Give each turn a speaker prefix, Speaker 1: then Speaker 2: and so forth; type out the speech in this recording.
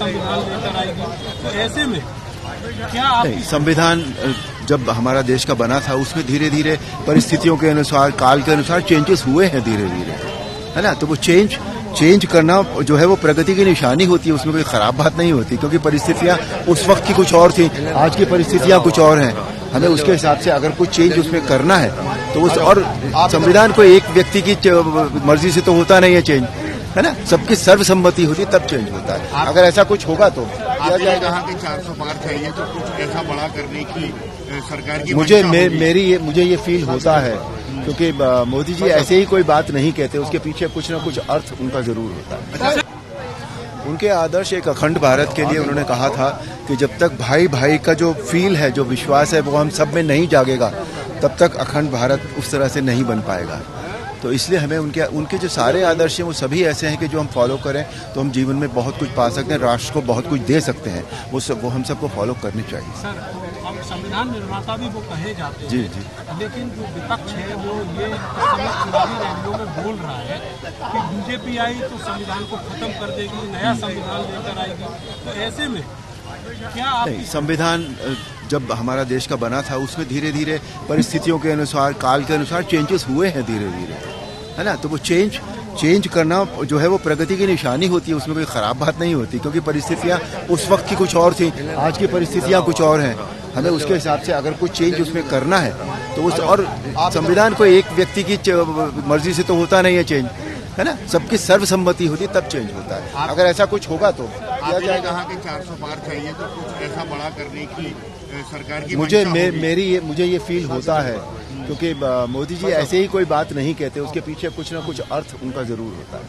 Speaker 1: संविधान लेकर आएगी, तो ऐसे में क्या आप
Speaker 2: संविधान जब हमारा देश का बना था उसमें धीरे धीरे परिस्थितियों के अनुसार काल के अनुसार चेंजेस हुए हैं धीरे धीरे, है ना। तो वो चेंज करना जो है वो प्रगति की निशानी होती है, उसमें कोई खराब बात नहीं होती, क्योंकि परिस्थितियां उस वक्त की कुछ और थी, आज की परिस्थितियां कुछ और हैं। हमें उसके हिसाब से अगर कुछ चेंज उसमें करना है तो उस और संविधान को एक व्यक्ति की मर्जी से तो होता नहीं है चेंज, है ना। सबकी सर्वसम्मति होती तब चेंज होता है। अगर ऐसा कुछ होगा तो
Speaker 3: आपने कहा कि 400 पार चाहिए, तो कुछ ऐसा बड़ा करने की सरकार की
Speaker 2: मुझे ये फील होता है, क्योंकि मोदी जी ऐसे ही कोई बात नहीं कहते, उसके पीछे कुछ न कुछ अर्थ उनका जरूर होता है। उनके आदर्श एक अखंड भारत के लिए उन्होंने कहा था कि जब तक भाई भाई का जो फील है, जो विश्वास है, वो हम सब में नहीं जागेगा, तब तक अखंड भारत उस तरह से नहीं बन पाएगा। तो इसलिए हमें उनके जो सारे आदर्श हैं वो सभी ऐसे हैं कि जो हम फॉलो करें तो हम जीवन में बहुत कुछ पा सकते हैं, राष्ट्र को बहुत कुछ दे सकते हैं। वो हम सबको फॉलो करनी चाहिए।
Speaker 1: सर, अब संविधान निर्माता भी वो कहे जाते हैं,
Speaker 2: जी,
Speaker 1: लेकिन जो विपक्ष है वो ये चुनावी रैलियों में बोल रहा है कि बीजेपी आई तो संविधान को खत्म कर देगी, नया संविधान लेकर आएगी, तो ऐसे में क्या आप
Speaker 2: संविधान जब हमारा देश का बना था उसमें धीरे धीरे परिस्थितियों के अनुसार काल के अनुसार चेंजेस हुए हैं धीरे धीरे, है ना। तो वो चेंज करना जो है वो प्रगति की निशानी होती है, उसमें कोई खराब बात नहीं होती, क्योंकि परिस्थितियां उस वक्त की कुछ और थी, आज की परिस्थितियां कुछ और हैं। हमें उसके हिसाब से अगर कुछ चेंज उसमें करना है तो उस और संविधान को एक व्यक्ति की मर्जी से तो होता नहीं है चेंज, है ना। सबकी सर्वसम्मति होती तब चेंज होता है। अगर ऐसा कुछ होगा तो
Speaker 3: आपने कहा कि 400 पार चाहिए, तो कुछ ऐसा बड़ा करने की सरकार की
Speaker 2: मुझे ये फील होता है, क्योंकि मोदी जी ऐसे ही कोई बात नहीं कहते, उसके पीछे कुछ न कुछ अर्थ उनका जरूर होता है।